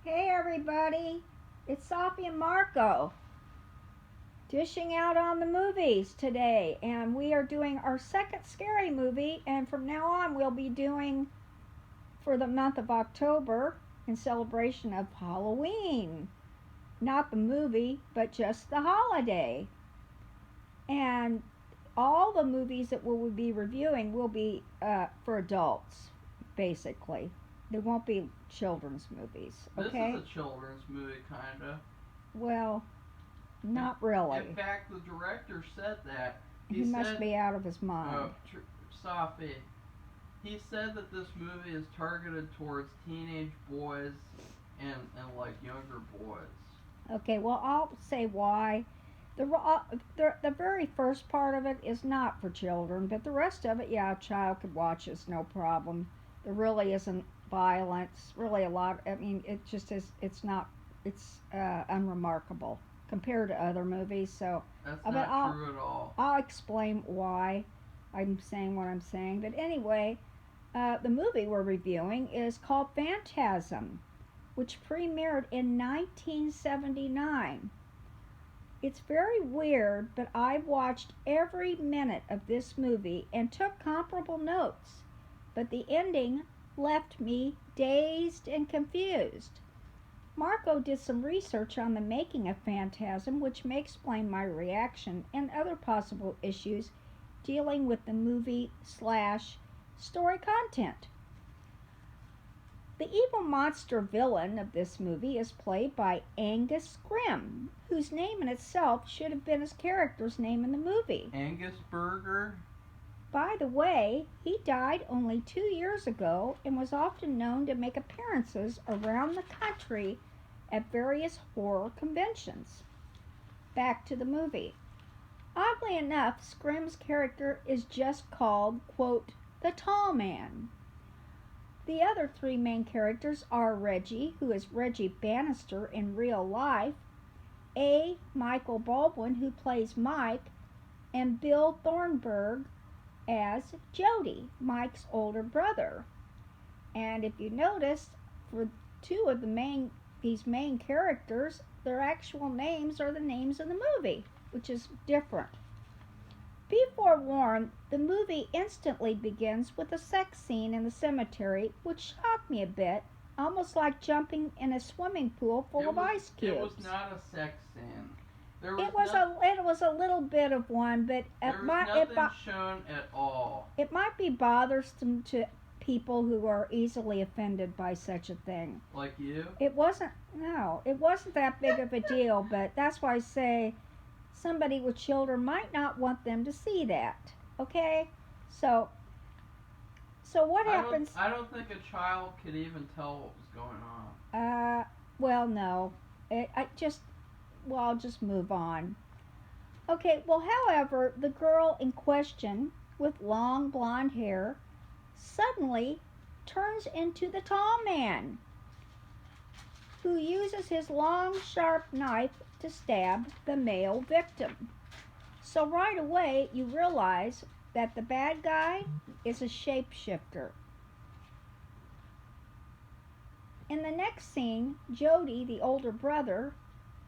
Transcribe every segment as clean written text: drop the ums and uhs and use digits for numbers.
Hey everybody, it's Sophie and Marco dishing out on the movies today, and we are doing our second scary movie. And from now on, we'll be doing for the month of October in celebration of Halloween, not the movie, but just the holiday. And all the movies that we'll be reviewing will be for adults, basically. They won't be children's movies, okay? This is a children's movie, kinda. Well, In, not really. in fact, the director said that. He must be out of his mind. Sophie, he said that this movie is targeted towards teenage boys and like younger boys. Okay, well, I'll say why. The very first part of it is not for children, but the rest of it, yeah, a child could watch. It's no problem. There really isn't violence. Really, a lot. I mean, it just is. It's not. It's unremarkable compared to other movies. So, That's but not true at all. I'll explain why I'm saying what I'm saying. But anyway, the movie we're reviewing is called Phantasm, which premiered in 1979. It's very weird, but I've watched every minute of this movie and took comparable notes. But the ending left me dazed and confused. Marco did some research on the making of Phantasm, which may explain my reaction and other possible issues dealing with the movie slash story content. The evil monster villain of this movie is played by Angus Scrimm, whose name in itself should have been his character's name in the movie. Angus Burger? By the way, he died only 2 years ago and was often known to make appearances around the country at various horror conventions. Back to the movie. Oddly enough, Scrimm's character is just called, quote, the tall man. The other three main characters are Reggie, who is Reggie Bannister in real life, A. Michael Baldwin, who plays Mike, and Bill Thornburg as Jody, Mike's older brother. And if you notice, for two of these main characters, their actual names are the names of the movie, which is different. Be forewarned, the movie instantly begins with a sex scene in the cemetery, which shocked me a bit, almost like jumping in a swimming pool full of ice cubes. It was not a sex scene. It was a little bit of one, but there was nothing shown at all. It might be bothersome to people who are easily offended by such a thing. Like you? It wasn't that big of a deal, but that's why I say somebody with children might not want them to see that. Okay? So what happens? I don't think a child could even tell what was going on. Well, no. I'll just move on. Okay, well, however, the girl in question with long blonde hair suddenly turns into the tall man, who uses his long, sharp knife to stab the male victim. So right away, you realize that the bad guy is a shapeshifter. In the next scene, Jody, the older brother,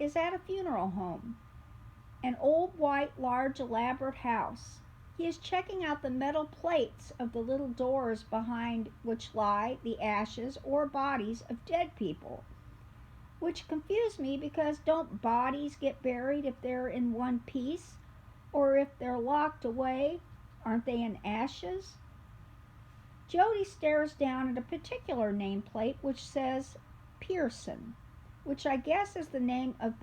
is at a funeral home, an old white, large, elaborate house. He is checking out the metal plates of the little doors behind which lie the ashes or bodies of dead people, which confused me because don't bodies get buried if they're in one piece, or if they're locked away, aren't they in ashes? Jody stares down at a particular nameplate which says Pearson, which I guess is the name of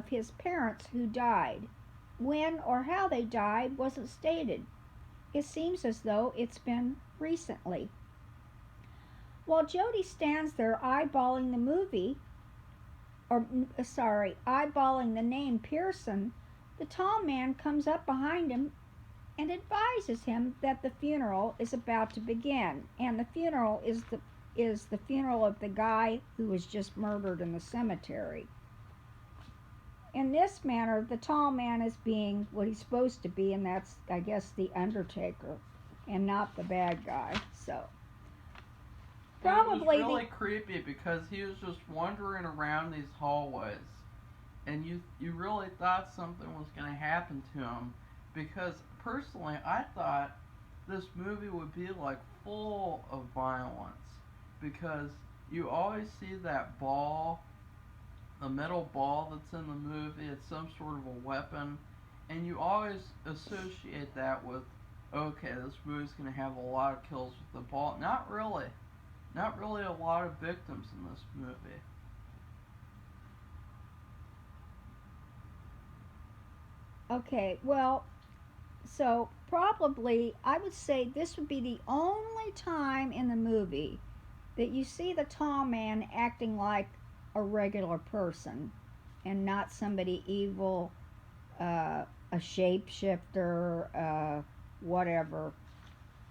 his parents who died. When or how they died wasn't stated. It seems as though it's been recently. While Jody stands there eyeballing the name Pearson, the tall man comes up behind him and advises him that the funeral is about to begin, and the funeral is the funeral of the guy who was just murdered in the cemetery. In this manner, the tall man is being what he's supposed to be, and that's, I guess, the Undertaker, and not the bad guy. So, And it was probably really creepy because he was just wandering around these hallways, and you really thought something was going to happen to him, because personally I thought this movie would be like full of violence, because you always see that ball, the metal ball that's in the movie. It's some sort of a weapon, and you always associate that with, okay, this movie's going to have a lot of kills with the ball. Not really. Not really a lot of victims in this movie. okay. Well, so probably I would say this would be the only time in the movie that you see the tall man acting like a regular person and not somebody evil, a shapeshifter, whatever.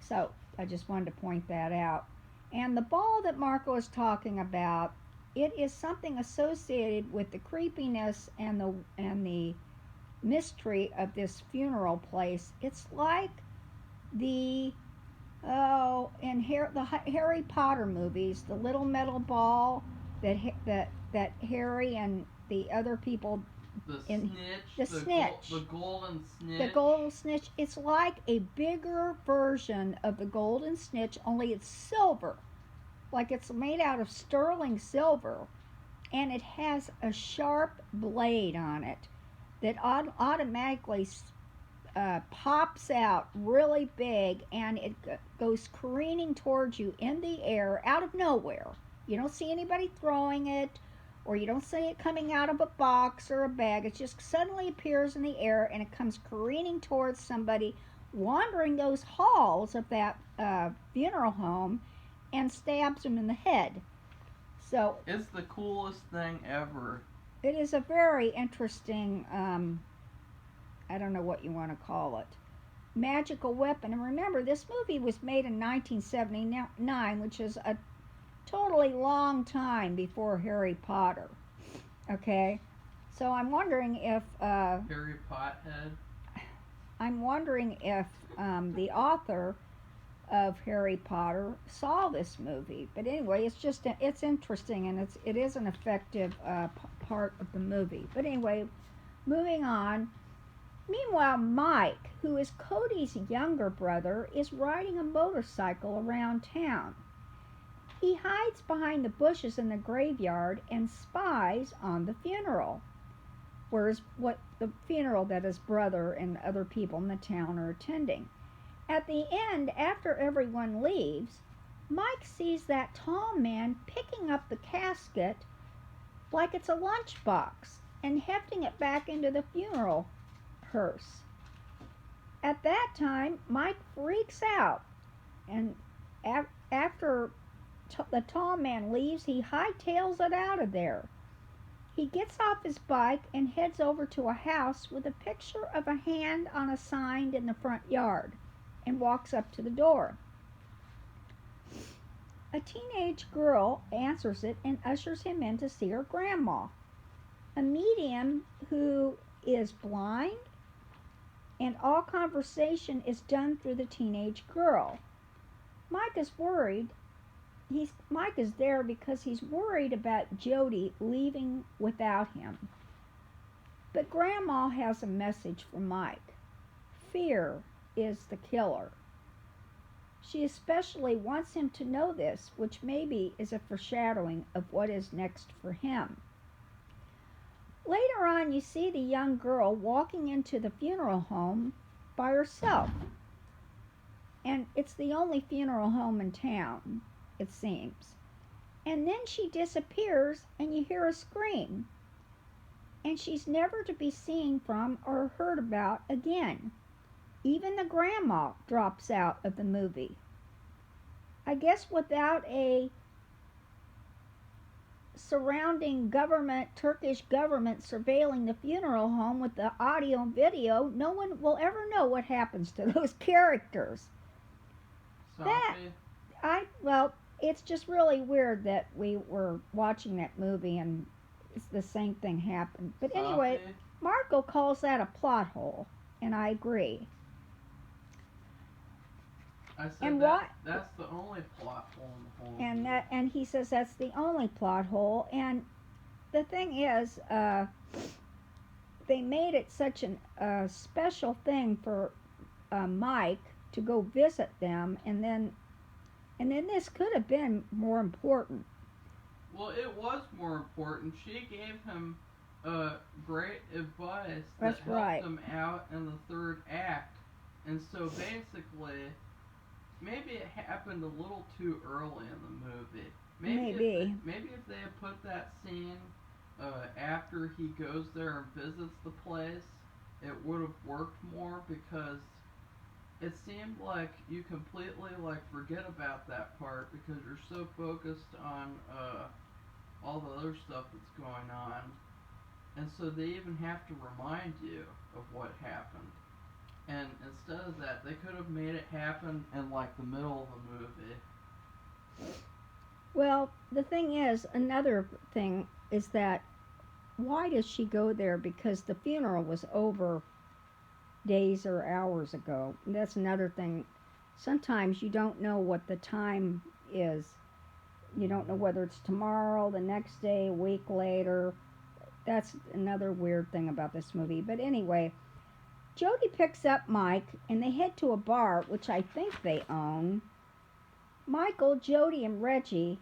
So I just wanted to point that out. And the ball that Marco is talking about, it is something associated with the creepiness and the mystery of this funeral place. It's like the the Harry Potter movies, the little metal ball that Harry and the other people The in snitch, the snitch, the golden snitch. the golden snitch. It's like a bigger version of the golden snitch, only it's silver, like it's made out of sterling silver, and it has a sharp blade on it that automatically pops out really big, and it goes careening towards you in the air out of nowhere. You don't see anybody throwing it, or you don't see it coming out of a box or a bag. It just suddenly appears in the air, and it comes careening towards somebody wandering those halls of that funeral home, and stabs them in the head. So it's the coolest thing ever. it is a very interesting, I don't know what you want to call it, magical weapon. And remember, this movie was made in 1979, which is a totally long time before Harry Potter. Okay, so I'm wondering if Harry Pothead. the author of Harry Potter saw this movie. But anyway, it's interesting, and it is an effective part of the movie. But anyway, moving on. Meanwhile, Mike, who is Cody's younger brother, is riding a motorcycle around town. He hides behind the bushes in the graveyard and spies on the funeral. What the funeral that his brother and other people in the town are attending. At the end, after everyone leaves, Mike sees that tall man picking up the casket like it's a lunchbox and hefting it back into the funeral hearse. At that time, Mike freaks out, and after the tall man leaves, he hightails it out of there. He gets off his bike and heads over to a house with a picture of a hand on a sign in the front yard, and walks up to the door. A teenage girl answers it and ushers him in to see her grandma, a medium who is blind, and all conversation is done through the teenage girl. Mike is worried. Mike is there because he's worried about Jody leaving without him. But Grandma has a message for Mike. Fear is the killer. She especially wants him to know this, which maybe is a foreshadowing of what is next for him. Later on, you see the young girl walking into the funeral home by herself. And it's the only funeral home in town, it seems. And then she disappears, and you hear a scream. And she's never to be seen from or heard about again. Even the grandma drops out of the movie. I guess without a surrounding government, Turkish government surveilling the funeral home with the audio and video, no one will ever know what happens to those characters. Well, it's just really weird that we were watching that movie and the same thing happened. But anyway, Marco calls that a plot hole, and I agree. I said And what? that's the only plot hole in the whole And movie. and he says that's the only plot hole. And the thing is, they made it such an special thing for Mike to go visit them, and then this could have been more important. Well, it was more important. She gave him great advice that That's helped right. him out in the third act. And so basically, maybe it happened a little too early in the movie. Maybe. Maybe if they had put that scene after he goes there and visits the place, it would have worked more because it seemed like you completely like forget about that part because you're so focused on all the other stuff that's going on, and so they even have to remind you of what happened. And instead of that, they could have made it happen in like the middle of the movie. Well, the thing is, another thing is that why does she go there? Because the funeral was over days or hours ago. That's another thing. Sometimes you don't know what the time is. You don't know whether it's tomorrow, the next day, a week later. That's another weird thing about this movie. But anyway, Jody picks up Mike and they head to a bar, which I think they own. Michael, Jody, and Reggie,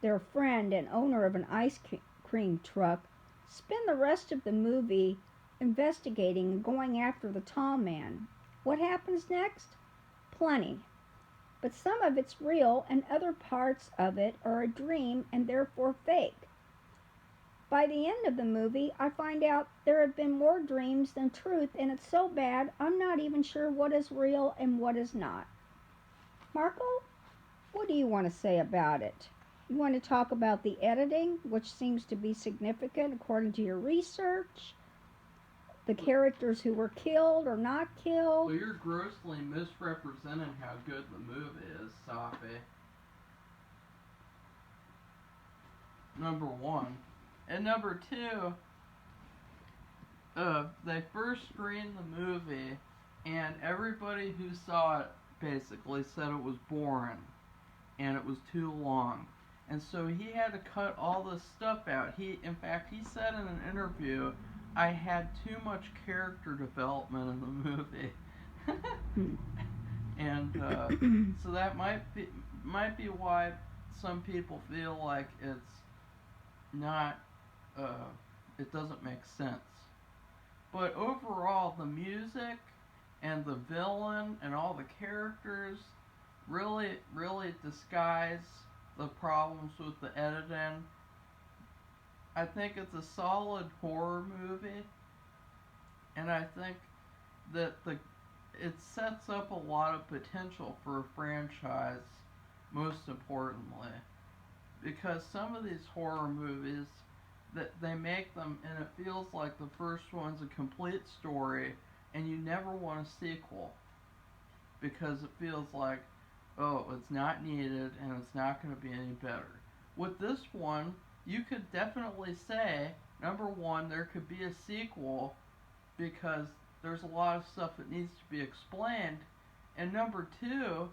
their friend and owner of an ice cream truck, spend the rest of the movie investigating and going after the tall man. What happens next? Plenty. But some of it's real and other parts of it are a dream and therefore fake. By the end of the movie, I find out there have been more dreams than truth, and it's so bad I'm not even sure what is real and what is not. Marco, what do you want to say about it? You want to talk about the editing, which seems to be significant according to your research? The characters who were killed or not Well, killed? you're grossly misrepresenting how good the movie is, Safi. Number one. And number two, they first screened the movie, and everybody who saw it basically said it was boring and it was too long. And so he had to cut all this stuff out. In fact, he said in an interview, I had too much character development in the movie. And so that might be why some people feel like not it doesn't make sense. But overall, the music and the villain and all the characters really disguise the problems with the editing. I think it's a solid horror movie, and I think that the it sets up a lot of potential for a franchise. Most importantly, because some of these horror movies that they make them and it feels like the first one's a complete story and you never want a sequel because it feels like, oh, it's not needed and it's not going to be any better. With this one, you could definitely say, number one, there could be a sequel because there's a lot of stuff that needs to be explained, and number two,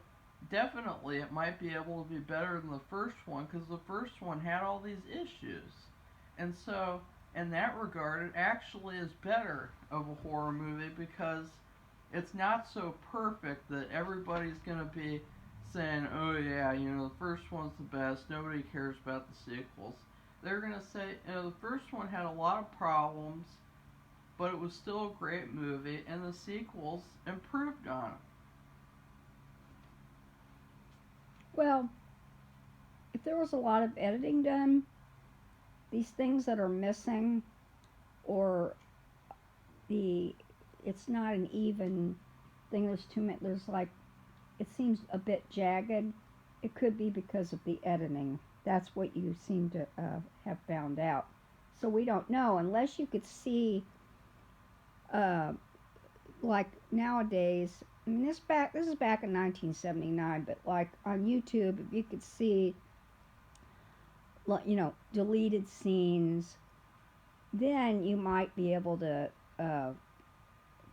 definitely it might be able to be better than the first one because the first one had all these issues. And so, in that regard, it actually is better of a horror movie because it's not so perfect that everybody's going to be saying, oh yeah, the first one's the best, nobody cares about the sequels. They're going to say, the first one had a lot of problems, but it was still a great movie, and the sequels improved on it. Well, if there was a lot of editing done, these things that are missing, or the it's not an even thing, there's too many, there's like, it seems a bit jagged, it could be because of the editing. That's what you seem to have found out. So we don't know unless you could see, uh, like nowadays. I mean, this is back in 1979, but like on YouTube, if you could see, deleted scenes, then you might be able to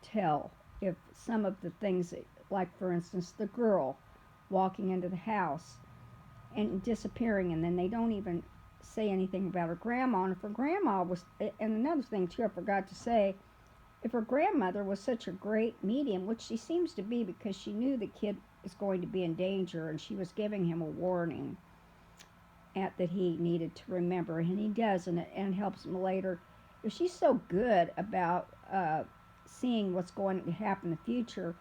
tell if some of the things, like for instance, the girl walking into the house and disappearing, and then they don't even say anything about her grandma. And if her grandma was, and another thing too, I forgot to say, if her grandmother was such a great medium, which she seems to be because she knew the kid is going to be in danger and she was giving him a warning that he needed to remember, and he does, and it helps him later. If she's so good about seeing what's going to happen in the future,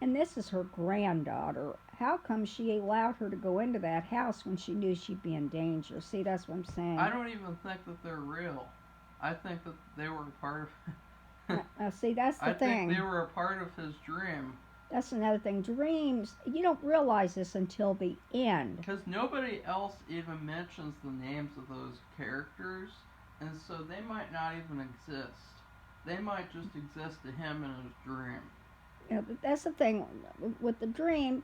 and this is her granddaughter, how come she allowed her to go into that house when she knew she'd be in danger? See, that's what I'm saying. I don't even think that they're real. I think that they were a part of. See, that's the I thing. think they were a part of his dream. That's another thing. Dreams, you don't realize this until the end. Because nobody else even mentions the names of those characters, and so they might not even exist. They might just exist to him in his dream. That's the thing with the dream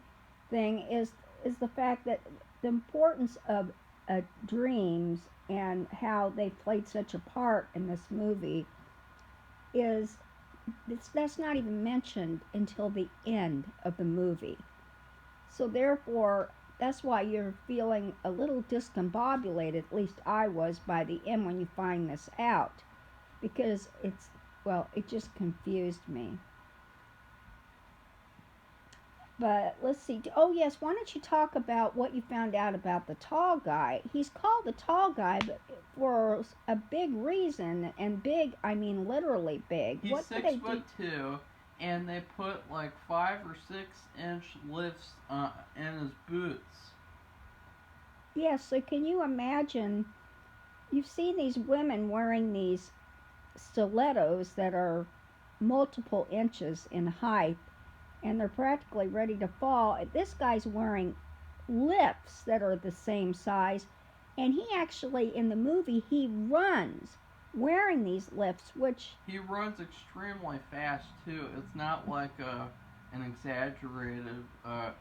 thing is the fact that the importance of dreams and how they played such a part in this movie is that's not even mentioned until the end of the movie. So therefore, that's why you're feeling a little discombobulated, at least I was by the end when you find this out, because it just confused me. But let's see. Oh, yes, why don't you talk about what you found out about the tall guy? He's called the tall guy, but for a big reason, and big, I mean literally big. He's what 6'2", and they put like 5 or 6 inch lifts in his boots. Yeah, so can you imagine? You've seen these women wearing these stilettos that are multiple inches in height, and they're practically ready to fall. This guy's wearing lifts that are the same size, and he actually, in the movie, he runs wearing these lifts, which... He runs extremely fast, too. It's not like an exaggerated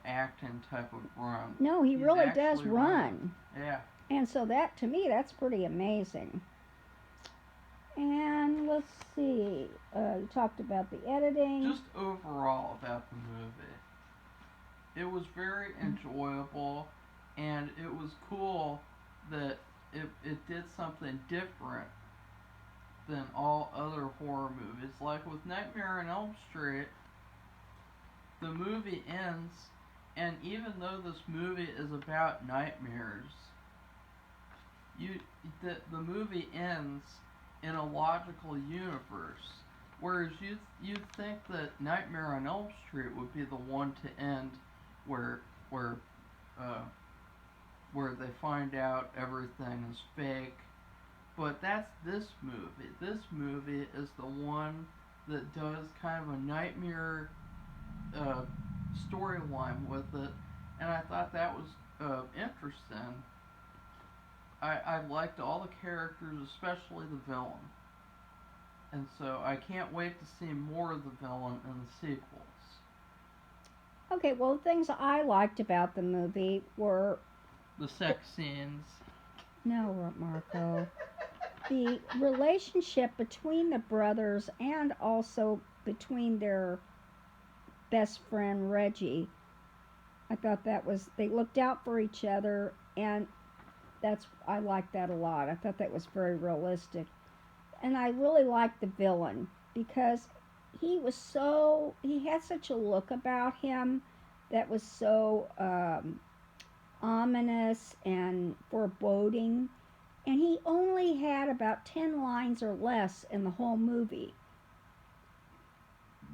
acting type of run. No, he really does run. Yeah. And so that, to me, that's pretty amazing. And let's see, you talked about the editing. Just overall about the movie. It was very enjoyable, and it was cool that it did something different than all other horror movies. Like with Nightmare on Elm Street, the movie ends, and even though this movie is about nightmares, the movie ends in a logical universe. Whereas you'd think that Nightmare on Elm Street would be the one to end where they find out everything is fake. But that's this movie. This movie is the one that does kind of a nightmare storyline with it, and I thought that was interesting. I liked all the characters, especially the villain. And so I can't wait to see more of the villain in the sequels. Okay, well, the things I liked about the movie were... The sex scenes. No, Marco. The relationship between the brothers and also between their best friend, Reggie. I thought that was... They looked out for each other, and I liked that a lot. I thought that was very realistic. And I really liked the villain because he had such a look about him that was so ominous and foreboding. And he only had about 10 lines or less in the whole movie.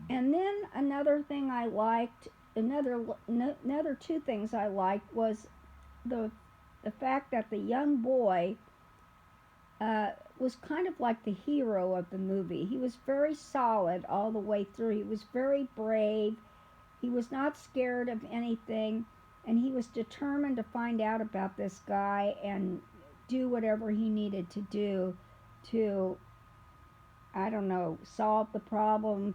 And then another thing I liked, another two things I liked was the fact that the young boy was kind of like the hero of the movie. He was very solid all the way through. He was very brave. He was not scared of anything, and he was determined to find out about this guy and do whatever he needed to do to, I don't know, solve the problem,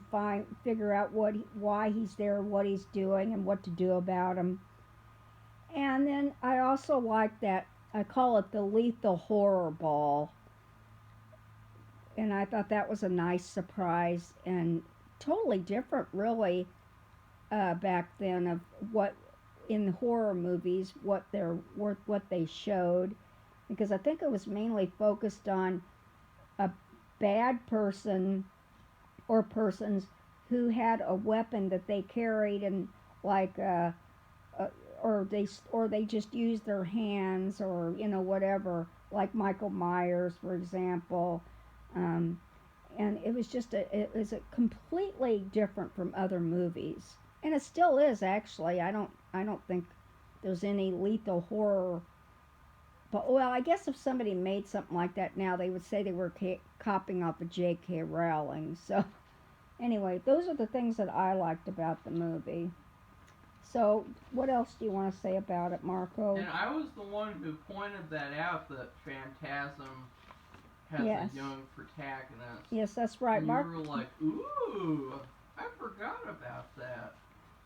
figure out why he's there, what he's doing, and what to do about him. And then I also like that, I call it the lethal horror ball. And I thought that was a nice surprise and totally different, really, back then of what in the horror movies what they showed, because I think it was mainly focused on a bad person or persons who had a weapon that they carried, and like uh, or they just used their hands, or whatever, like Michael Myers, for example. um, and it was a completely different from other movies, and it still is actually. I don't think there's any lethal horror. But well, I guess if somebody made something like that now, they would say they were copying off of J.K. Rowling. So anyway, those are the things that I liked about the movie. So what else do you want to say about it, Marco? And I was the one who pointed that out, that Phantasm has Yes. a young protagonist. Yes, that's right, And Mark. you were like, ooh, I forgot about that.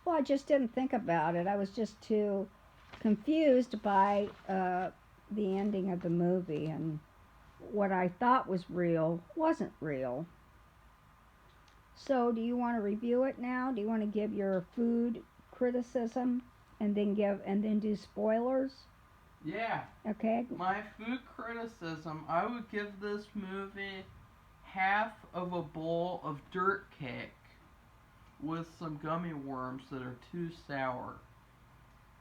Well, I just didn't think about it. I was just too confused by the ending of the movie, and what I thought was real wasn't real. So, do you want to review it now? Do you want to give your food criticism and then do spoilers? Yeah. Okay. My food criticism, I would give this movie half of a bowl of dirt cake with some gummy worms that are too sour.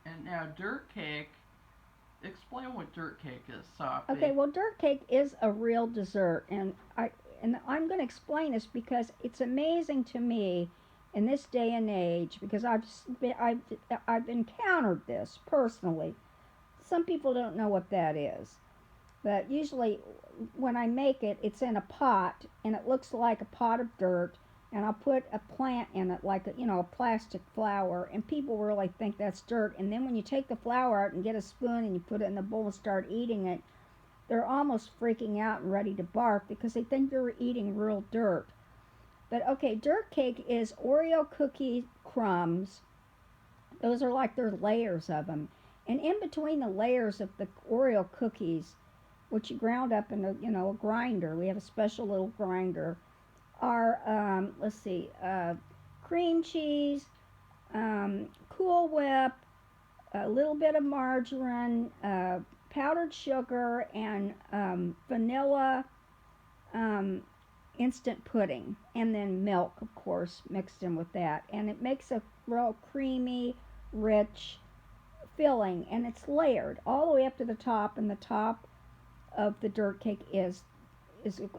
And now dirt cake, explain what dirt cake is, Sophie. Okay, well, dirt cake is a real dessert, and I'm going to explain this because it's amazing to me in this day and age, because I've encountered this personally. Some people don't know what that is, but usually when I make it, it's in a pot, and it looks like a pot of dirt, and I'll put a plant in it, like a plastic flower, and people really think that's dirt. And then when you take the flour out and get a spoon and you put it in the bowl and start eating it, they're almost freaking out and ready to barf because they think you're eating real dirt. But okay, dirt cake is Oreo cookie crumbs. Those are like their layers of them. And in between the layers of the Oreo cookies, which you ground up in a grinder, we have a special little grinder, are let's see, cream cheese, Cool Whip, a little bit of margarine, powdered sugar, and vanilla, um, instant pudding, and then milk, of course, mixed in with that. And it makes a real creamy, rich filling, and it's layered all the way up to the top. And the top of the dirt cake is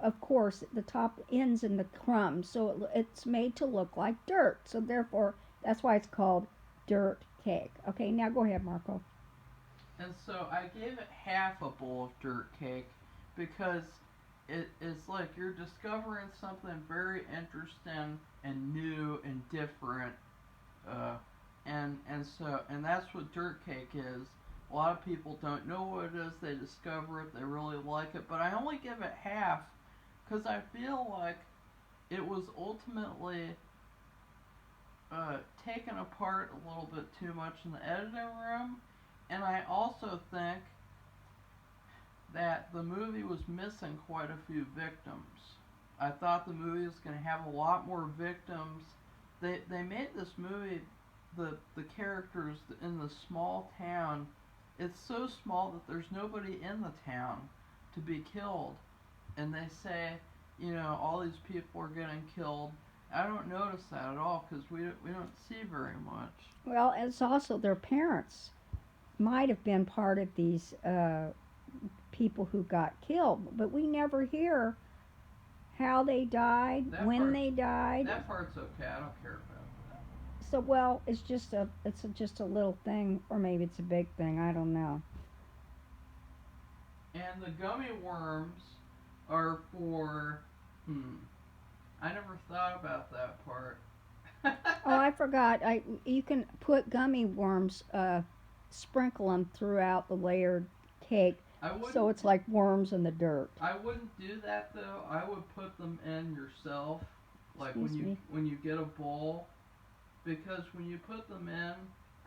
of course the top ends in the crumbs, so it's made to look like dirt. So therefore, that's why it's called dirt cake. Okay, now go ahead, Marco. And so I gave it half a bowl of dirt cake because it's like you're discovering something very interesting and new and different. Uh, and that's what dirt cake is. A lot of people don't know what it is. They discover it. They really like it. But I only give it half because I feel like it was ultimately taken apart a little bit too much in the editing room. And I also think that the movie was missing quite a few victims. I thought the movie was going to have a lot more victims. They made this movie, the characters in the small town, it's so small that there's nobody in the town to be killed. And they say, all these people are getting killed. I don't notice that at all because we don't see very much. Well, it's also their parents might have been part of these people who got killed, but we never hear how they died, when they died. That part's okay. I don't care about that. So well, it's just a little thing, or maybe it's a big thing. I don't know. And the gummy worms are for I never thought about that part. Oh, I forgot. You can put gummy worms, sprinkle them throughout the layered cake, so it's like worms in the dirt. I wouldn't do that though. I would put them in yourself, like Excuse me. when you get a bowl, because when you put them in,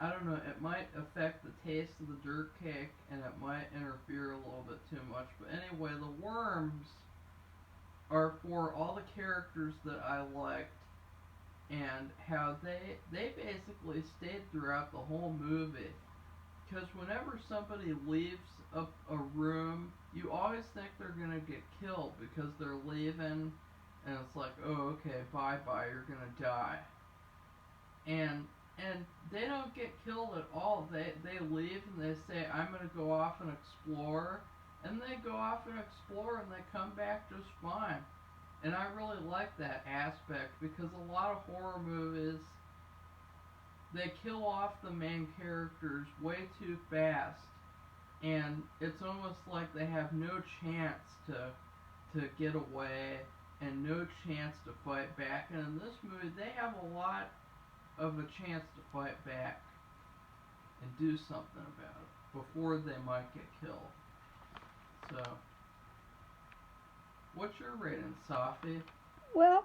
I don't know, it might affect the taste of the dirt cake and it might interfere a little bit too much. But anyway, the worms are for all the characters that I liked and how they basically stayed throughout the whole movie. Because whenever somebody leaves a room, you always think they're gonna get killed because they're leaving, and it's like, oh, okay, bye bye, you're gonna die. And they don't get killed at all. They leave and they say, I'm gonna go off and explore, and they go off and explore and they come back just fine. And I really like that aspect because a lot of horror movies they kill off the main characters way too fast, and it's almost like they have no chance to get away and no chance to fight back. And in this movie, they have a lot of a chance to fight back and do something about it before they might get killed. So, what's your rating, Safi? Well,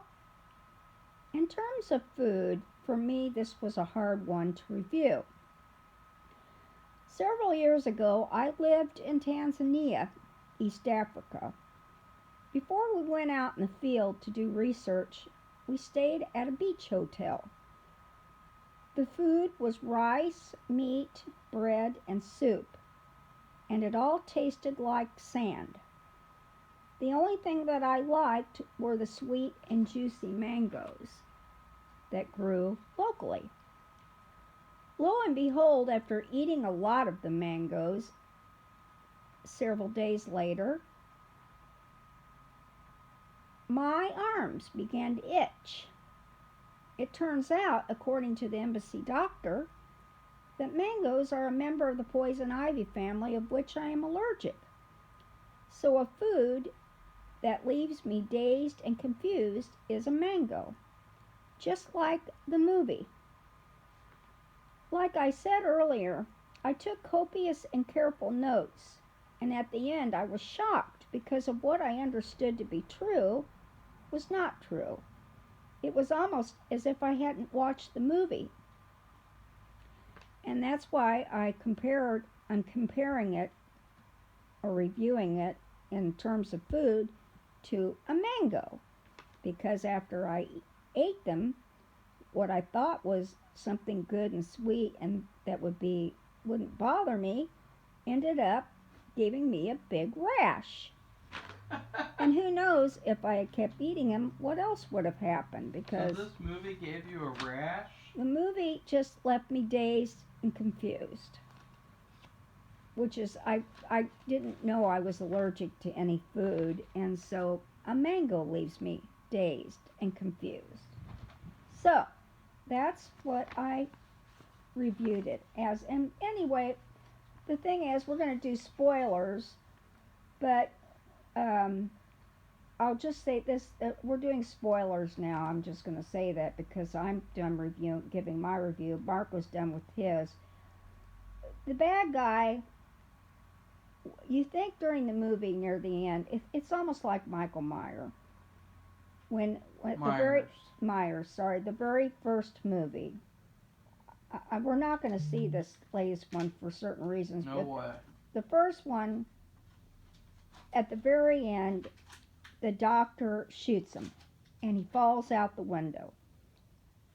in terms of food, for me, this was a hard one to review. Several years ago, I lived in Tanzania, East Africa. Before we went out in the field to do research, we stayed at a beach hotel. The food was rice, meat, bread, and soup, and it all tasted like sand. The only thing that I liked were the sweet and juicy mangoes that grew locally. Lo and behold, after eating a lot of the mangoes, several days later, my arms began to itch. It turns out, according to the embassy doctor, that mangoes are a member of the poison ivy family of which I am allergic. So a food that leaves me dazed and confused is a mango, just like the movie. Like I said earlier, I took copious and careful notes, and at the end I was shocked because of what I understood to be true was not true. It was almost as if I hadn't watched the movie. And that's why I'm comparing it or reviewing it in terms of food to a mango. Because after I ate them, what I thought was something good and sweet and that wouldn't bother me ended up giving me a big rash. And who knows if I had kept eating them, what else would have happened? So Because this movie gave you a rash? the movie just left me dazed and confused. Which is, I didn't know I was allergic to any food, and so a mango leaves me dazed and confused. So, that's what I reviewed it as. And anyway, the thing is, we're going to do spoilers, but um, I'll just say this: we're doing spoilers now. I'm just going to say that because I'm done giving my review. Mark was done with his. The bad guy. You think during the movie near the end, it's almost like Michael Myers. When the very Myers. Myers, sorry, the very first movie. We're not going to see this latest one for certain reasons, No but way. the first one, at the very end, the doctor shoots him, and he falls out the window.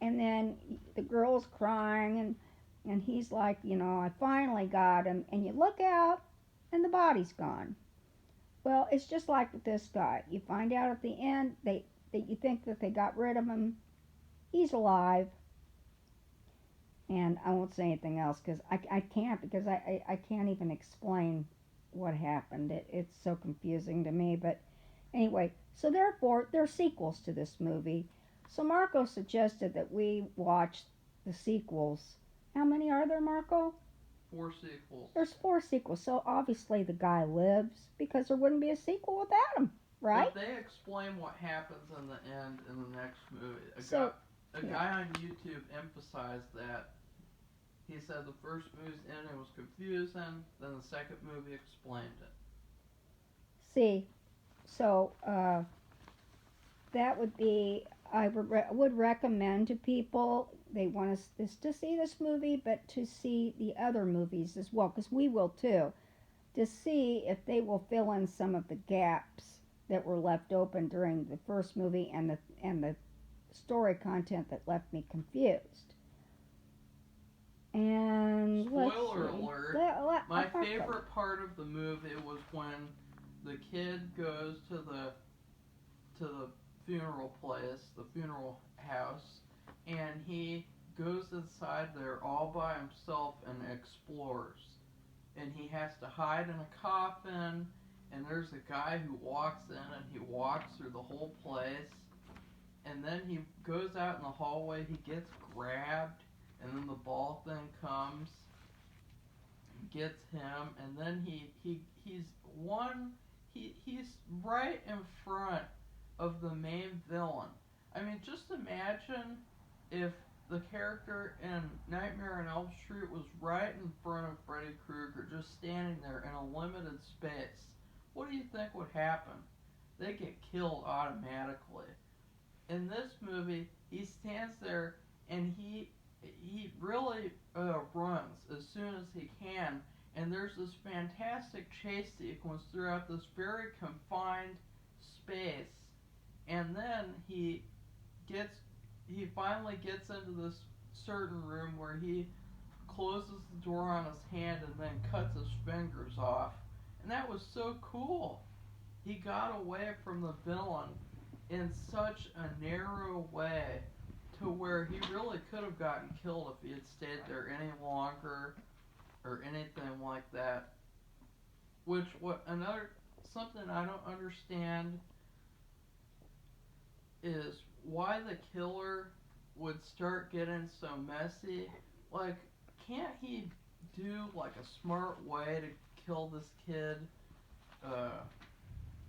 And then the girl's crying, and he's like, I finally got him. And you look out, and the body's gone. Well, it's just like with this guy. You find out at the end that you think that they got rid of him. He's alive. And I won't say anything else because I can't because I can't even explain what happened. It's so confusing to me. But anyway, so therefore, there are sequels to this movie. So Marco suggested that we watch the sequels. How many are there, Marco? 4 sequels. There's 4 sequels. So obviously the guy lives because there wouldn't be a sequel without him, right? But they explain what happens in the end in the next movie. A Yeah. guy on YouTube emphasized that. He said the first movie's ending was confusing, then the second movie explained it. See, so that would be would recommend to people they want us this to see this movie, but to see the other movies as well, because we will too, to see if they will fill in some of the gaps that were left open during the first movie and the story content that left me confused. And let's Spoiler see. alert. My favorite part of the movie was when the kid goes to the funeral place, the funeral house, and he goes inside there all by himself and explores. And he has to hide in a coffin, and there's a guy who walks in and he walks through the whole place. And then he goes out in the hallway, he gets grabbed, and then the ball thing comes, gets him, and then he's right in front of the main villain. I mean, just imagine if the character in Nightmare on Elm Street was right in front of Freddy Krueger, just standing there in a limited space. What do you think would happen? They get killed automatically. In this movie, he stands there and he really runs as soon as he can, and there's this fantastic chase sequence throughout this very confined space, and then gets he finally gets into this certain room where he closes the door on his hand and then cuts his fingers off, and that was so cool. He got away from the villain in such a narrow way to where he really could have gotten killed if he had stayed there any longer or anything like that. Which what another something I don't understand is why the killer would start getting so messy. Like, can't he do like a smart way to kill this kid? Uh,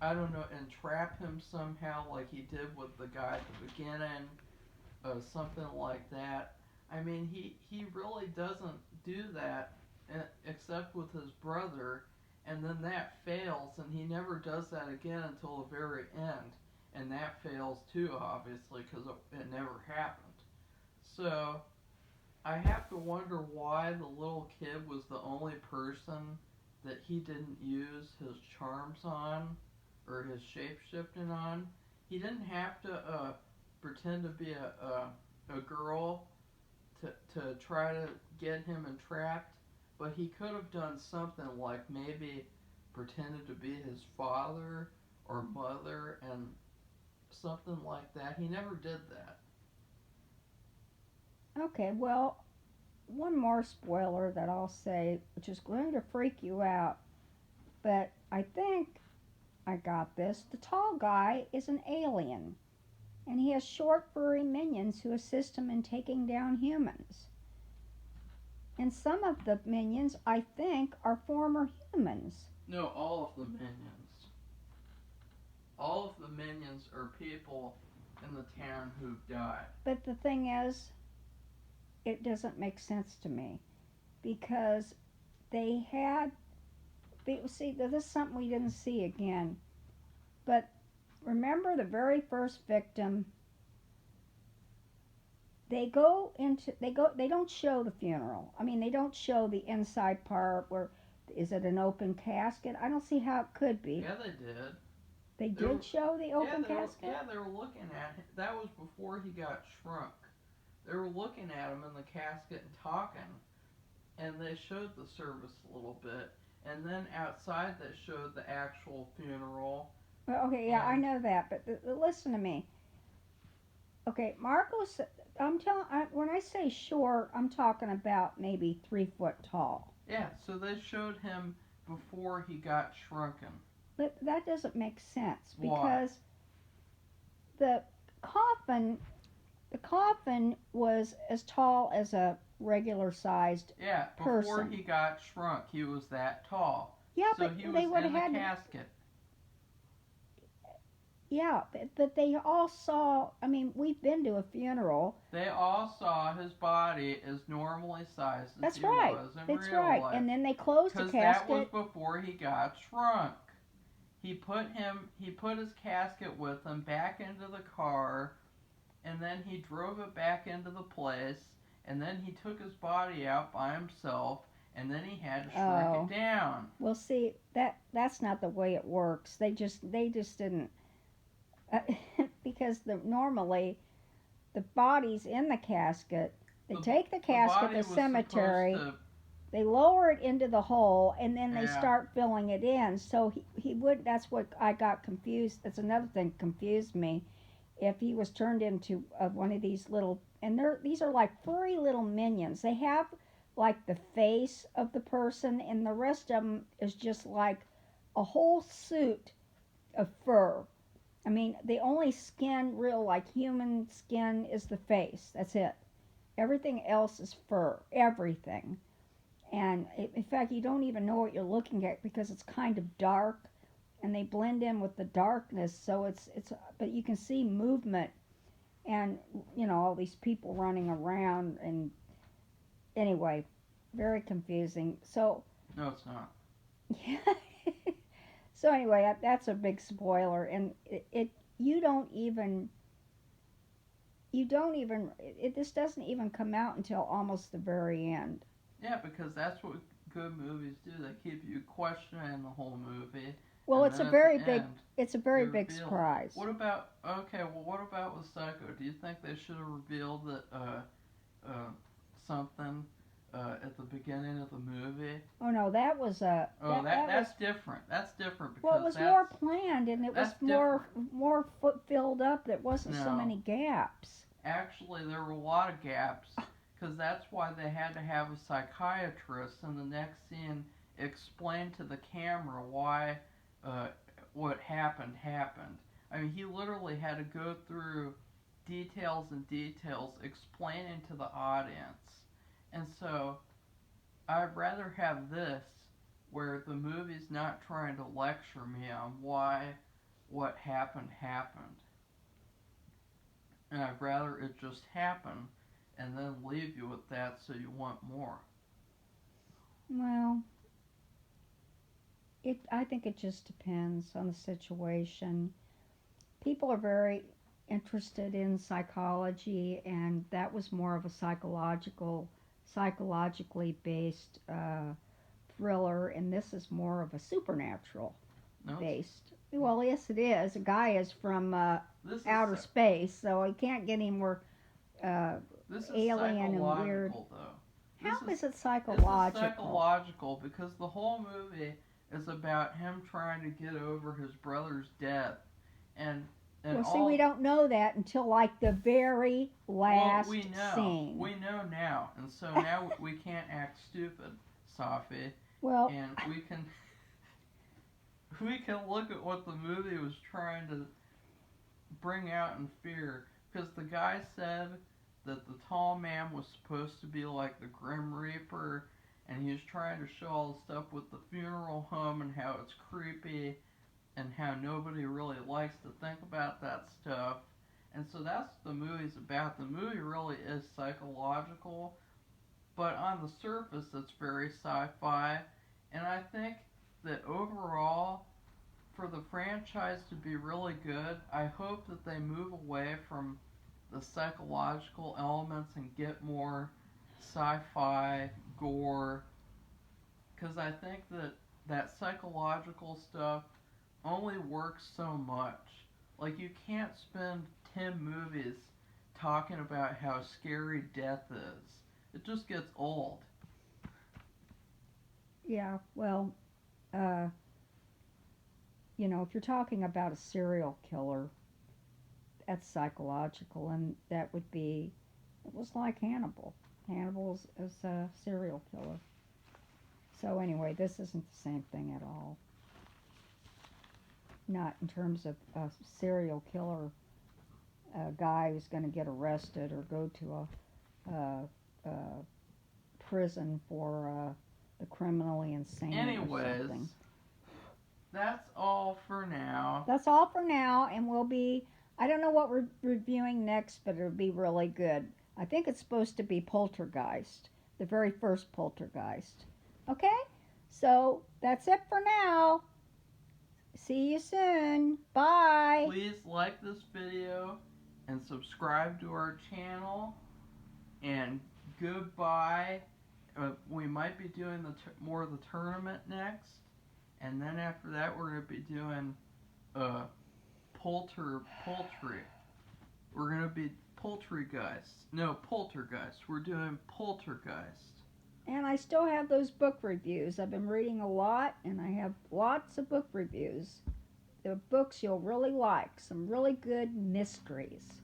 I don't know, entrap him somehow like he did with the guy at the beginning, something like that. I mean, he really doesn't do that except with his brother, and then that fails, and he never does that again until the very end, and that fails too, obviously, because it never happened. So I have to wonder why the little kid was the only person that he didn't use his charms on or his shape shifting on. He didn't have to pretend to be a girl to try to get him entrapped, but he could have done something like maybe pretended to be his father or mother and something like that. He never did that. Okay, well, one more spoiler that I'll say, which is going to freak you out, but I think I got this. The tall guy is an alien, and he has short, furry minions who assist him in taking down humans. And some of the minions, I think, are former humans. No, all of the minions. All of the minions are people in the town who died. But the thing is, it doesn't make sense to me because they had. See, this is something we didn't see again. But remember the very first victim, they don't show the funeral. I mean, they don't show the inside part where is it an open casket? I don't see how it could be. Yeah, they did. They They were, did show the open casket? yeah, they were looking at him. That was before he got shrunk. They were looking at him in the casket and talking, and they showed the service a little bit. And then outside, they showed the actual funeral. Well, okay, yeah, I know that, but listen to me. Okay, Marcos, when I say short, I'm talking about maybe 3 foot tall. Yeah, so they showed him before he got shrunken. But that doesn't make sense Why? because the coffin, the coffin was as tall as a regular sized Yeah, before person. he got shrunk, he was that tall. Yeah, So but he was they would in have the had. casket. Yeah, but they all saw. I mean, we've been to a funeral. They all saw his body as normally sized as That's he right. was in That's real right. life. And then they closed the Because that was casket. before he got shrunk. He put his casket with him back into the car, and then he drove it back into the place, and then he took his body out by himself, and then he had to shrink it down. Well, see, that's not the way it works. They just didn't because normally the body's in the casket. They The take the the casket to body the was supposed cemetery. to. They lower it into the hole, and then they Yeah. start filling it in. So he would. That's what I got confused. That's another thing that confused me. If he was turned into one of these little, and these are like furry little minions. They have like the face of the person, and the rest of them is just like a whole suit of fur. I mean, the only skin, real like human skin, is the face. That's it. Everything else is fur. Everything. And in fact, you don't even know what you're looking at because it's kind of dark, and they blend in with the darkness. So it's but you can see movement, and all these people running around, and anyway, very confusing. So No, it's not. yeah. So anyway, that's a big spoiler, and you don't even this doesn't even come out until almost the very end. Yeah, because that's what good movies do. They keep you questioning the whole movie, Well, and then at the end, it's a they very big reveal. surprise. What about okay? Well, what about with Psycho? Do you think they should have revealed that something at the beginning of the movie? Oh no, that was a Oh, that was that's different. That's different well, it because was more planned, and it was that's more different. more foot filled up. There wasn't so No, many gaps. actually, there were a lot of gaps because that's why they had to have a psychiatrist in the next scene explain to the camera why uh, what happened. I mean, he literally had to go through details and details explaining to the audience. And so I'd rather have this where the movie's not trying to lecture me on why what happened. And I'd rather it just happen and then leave you with that so you want more. Well, I think it just depends on the situation. People are very interested in psychology, and that was more of a psychologically based thriller, and this is more of a supernatural No, based. Well, yes, it is. A guy is from this is outer space, so you can't get any more uh, this is alien and weird. psychological though. How is it This is psychological? psychological because the whole movie is about him trying to get over his brother's death and Well, see, we all. don't know that until like the very Well, last scene. we know now, and so now we can't act stupid, Safi, Well, and we can look at what the movie was trying to bring out in fear because the guy said that the tall man was supposed to be like the Grim Reaper, and he was trying to show all the stuff with the funeral home and how it's creepy and how nobody really likes to think about that stuff. And so that's what the movie's about. The movie really is psychological, but on the surface it's very sci-fi. And I think that overall for the franchise to be really good, I hope that they move away from the psychological elements and get more sci-fi gore because I think that that psychological stuff only works so much. Like you can't spend 10 movies talking about how scary death is. It just gets old. yeah, well, uh, if you're talking about a serial killer, that's psychological, and that would be, it was like Hannibal. Hannibal is a serial killer. So, anyway, this isn't the same thing at all. Not in terms of a serial killer, a guy who's going to get arrested or go to a prison for the criminally insane or Anyways, something. that's all for now. That's all for now, and we'll be. I don't know what we're reviewing next, but it'll be really good. I think it's supposed to be Poltergeist, the very first Poltergeist. Okay? So that's it for now. See you soon. Bye. Please like this video and subscribe to our channel. And goodbye. We might be doing more of the tournament next. And then after that, we're going to be doing poultry. We're going to be Poltergeist. No, Poltergeist. We're doing Poltergeist. And I still have those book reviews. I've been reading a lot, and I have lots of book reviews. They're books you'll really like, some really good mysteries.